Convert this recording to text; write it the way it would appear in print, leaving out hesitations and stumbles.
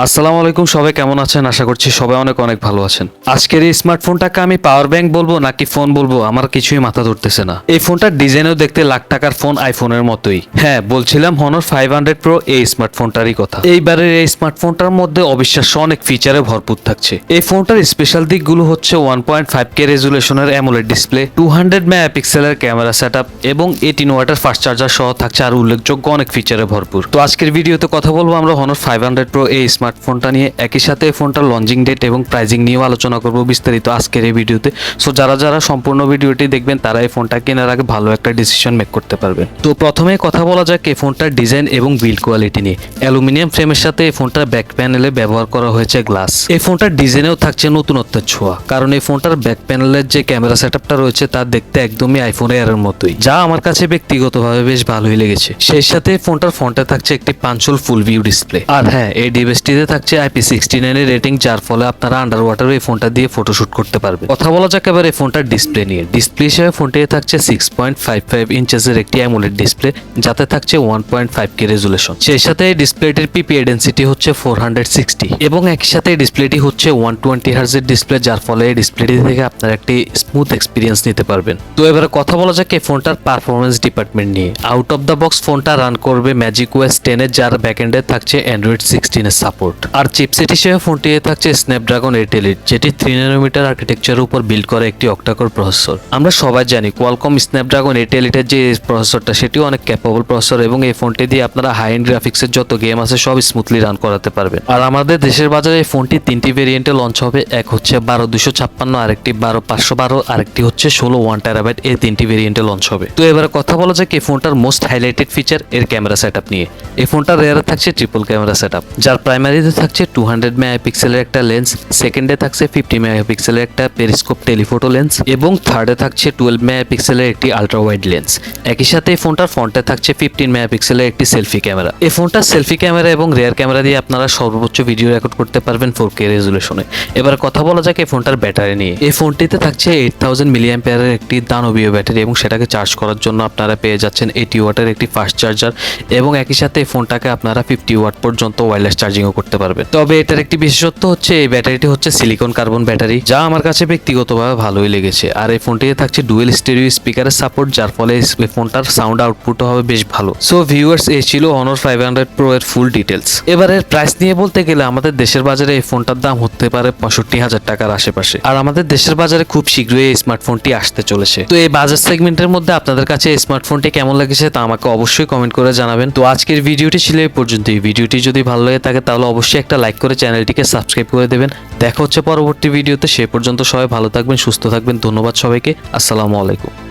আসসালামু আলাইকুম, সবাই কেমন আছেন? আশা করছি সবাই অনেক অনেক ভালো আছেন। আজকের এই স্মার্টফোনটাকে আমি পাওয়ার ব্যাংক বলবো নাকি ফোন বলবো আমার কিছুই মাথা ধরতেছে না। এই ফোনটার ডিজাইনও দেখতে লাখ টাকার ফোন আইফোনের মতোই। হ্যাঁ, বলছিলাম Honor 500 Pro এই স্মার্টফোনটারই কথা। এইবারের এই স্মার্টফোনটার মধ্যে অবিশ্বাস্য অনেক ফিচারে ভরপুর থাকছে। এই ফোনটার স্পেশাল দিকগুলো হচ্ছে 1.5K রেজুলেশনের অ্যামোলেড ডিসপ্লে, 200 মেগাপিক্সেলের ক্যামেরা সেটআপ এবং 18 ওয়াটের ফাস্ট চার্জার সহ থাকছে আর উল্লেখযোগ্য অনেক ফিচারে ভরপুর। তো আজকের ভিডিওতে কথা বলবো আমরা Honor 500 Pro এই স্মার্টফোনটা নিয়ে, একই সাথে এই ফোনটার লঞ্চিং ডেট এবং প্রাইজিং নিয়েও আলোচনা করব বিস্তারিত আজকের এই ভিডিওতে। সো যারা সম্পূর্ণ ভিডিওটি দেখবেন তারা এই ফোনটা কেনার আগে ভালো একটা ডিসিশন মেক করতে পারবেন। তো প্রথমে কথা বলা যাক এই ফোনটার ডিজাইন এবং বিল্ড কোয়ালিটি নিয়ে। অ্যালুমিনিয়াম ফ্রেমের সাথে এই ফোনটার ব্যাক প্যানেলে ব্যবহার করা হয়েছে গ্লাস। এই ফোনটার ডিজাইনেও থাকছে নতুনত্বের ছোঁয়া, কারণ এই ফোনটার ব্যাক প্যানেলের যে ক্যামেরা সেটআপটা রয়েছে তা দেখতে একদমই আইফোন এর মতোই, যা আমার কাছে ব্যক্তিগতভাবে বেশ ভালোই লেগেছে। সেই সাথে ফোনটার ফ্রন্টে থাকছে একটি পাঞ্চল ফুল ভিউ ডিসপ্লে। আর হ্যাঁ, এই ডিভাইসটিতে থাকছে IP69 এর রেটিং, যার ফলে আপনারা আন্ডার ওয়াটারে এই ফোনটা দিয়ে ফটোশুট করতে পারবেন। কথা বলা যাক এবার এই ফোনটার ডিসপ্লে নিয়ে। ডিসপ্লে হিসেবে ফোনটিতে থাকছে 6.55 ইঞ্চেসের একটি অ্যামোলেড ডিসপ্লে, যাতে থাকছে 1.5K রেজুলেশন। সেই সাথে এই ডিসপ্লেটির PPI ডেন্সিটি হচ্ছে 460 এবং একই সাথে এই ডিসপ্লেটি হচ্ছে 120 হার্জের ডিসপ্লে, যার ফলে এই ডিসপ্লেটি থেকে আপনারা একটি স্মুথ এক্সপিরিয়েন্স নিতে পারবেন। তো এবারে কথা বলা যাক এই ফোনটার পারফরমেন্স ডিপার্টমেন্ট নিয়ে। আউট অফ দ্য বক্স ফোনটা রান করবে ম্যাজিক OS 10 এর, যার ব্যাকএন্ডে থাকছে Android 16 এর সাপোর্ট। আর চিপসেট হিসেবে ফোনটিতে থাকছে স্ন্যাপড্রাগন 8 Elite, যেটি 3 nm আর্কিটেকচারের উপর বিল্ড করা একটি অক্টাকোর প্রসেসর। আমরা সবাই জানি কোয়ালকম স্ন্যাপড্রাগন 8 Elite এর যে প্রসেসরটা সেটিও অনেক ক্যাপেবল প্রসেসর, এবং এই ফোনটি দিয়ে আপনারা হাই এন্ড গ্রাফিক্সের যত গেম আছে সব স্মুথলি রান করাতে পারবেন। আর আমাদের দেশের বাজারে এই ফোনটি 3টি ভেরিয়েন্টে লঞ্চ হবে। এক হচ্ছে 12256, আরেকটি 12512, আরেকটি হচ্ছে 16 1TB। এই 3টি ভেরিয়েন্টে লঞ্চ হবে। তো এবারে কথা বলা যাক এই ফোনটার মোস্ট হাইলাইটেড ফিচার এর ক্যামেরা সেটআপ নিয়ে। এই ফোনটার রেয়ারে থাকছে ট্রিপল ক্যামেরা সেটআপ, যার প্রাইমারিতে থাকছে 200 মেগাপিক্সেলের একটা লেন্স, সেকেন্ডে থাকছে 50 মেগাপিক্সেলের একটা পেরিস্কোপ টেলিফোটো লেন্স এবং থার্ডে থাকছে 12 মেগাপিক্সেলের একটি আলট্রা ওয়াইড লেন্স। একই সাথে এই ফোনটার ফ্রন্টে থাকছে 15 মেগাপিক্সেলের একটি সেলফি ক্যামেরা। এই ফোনটার সেলফি ক্যামেরা এবং রেয়ার ক্যামেরা দিয়ে আপনারা সর্বোচ্চ ভিডিও রেকর্ড করতে পারবেন 4K রেজুলেশনে। এবার কথা বলা যাক এই ফোনটার ব্যাটারি নিয়ে। এই ফোনটিতে থাকছে 8000 মিলিঅ্যাম্পিয়ারের একটি দানবীয় ব্যাটারি, এবং সেটাকে চার্জ করার জন্য আপনারা পেয়ে যাচ্ছেন 80 ওয়াটের একটি ফাস্ট চার্জার, এবং একই সাথে এই ফোনটাকে আপনারা 50 ওয়াট পর্যন্ত ওয়্যারলেস চার্জিংও করতে পারবেন। তবে এটার একটি বিশেষত্ব হচ্ছে এই ব্যাটারিটি হচ্ছে সিলিকন কার্বন ব্যাটারি, যা আমার কাছে ব্যক্তিগতভাবে ভালোই লেগেছে। আর এই ফোনটিতে থাকছে ডুয়েল স্টেরিও স্পিকারের সাপোর্ট, যার ফলে এই ফোনটার সাউন্ড আউটপুটও হবে বেশ ভালো। সো ভিউয়ার্স, এই ছিল Honor 500 Pro এর ফুল ডিটেলস। এবারের প্রাইস নিয়ে বলতে গেলে আমাদের দেশের বাজারে এই ফোনটার দাম হতে পারে 65,000 টাকার আশেপাশে, আর আমাদের দেশের বাজারে খুব শীঘ্রই এই স্মার্টফোনটি আসতে চলেছে। তো এই বাজার সেগমেন্টের মধ্যে আপনাদের কাছে এই স্মার্টফোনটি কেমন লেগেছে তা আমাকে অবশ্যই কমেন্ট করে জানাবেন। তো আজকের ভিডিওটি ছিল এই পর্যন্ত। এই ভিডিওটি যদি ভালো লাগে থাকে তাহলে অবশ্যই একটা লাইক করে চ্যানেলটিকে সাবস্ক্রাইব করে দেবেন। দেখা হচ্ছে পরবর্তী ভিডিওতে। সে পর্যন্ত সবাই ভালো থাকবেন, সুস্থ থাকবেন। ধন্যবাদ সবাইকে। আসসালামু আলাইকুম।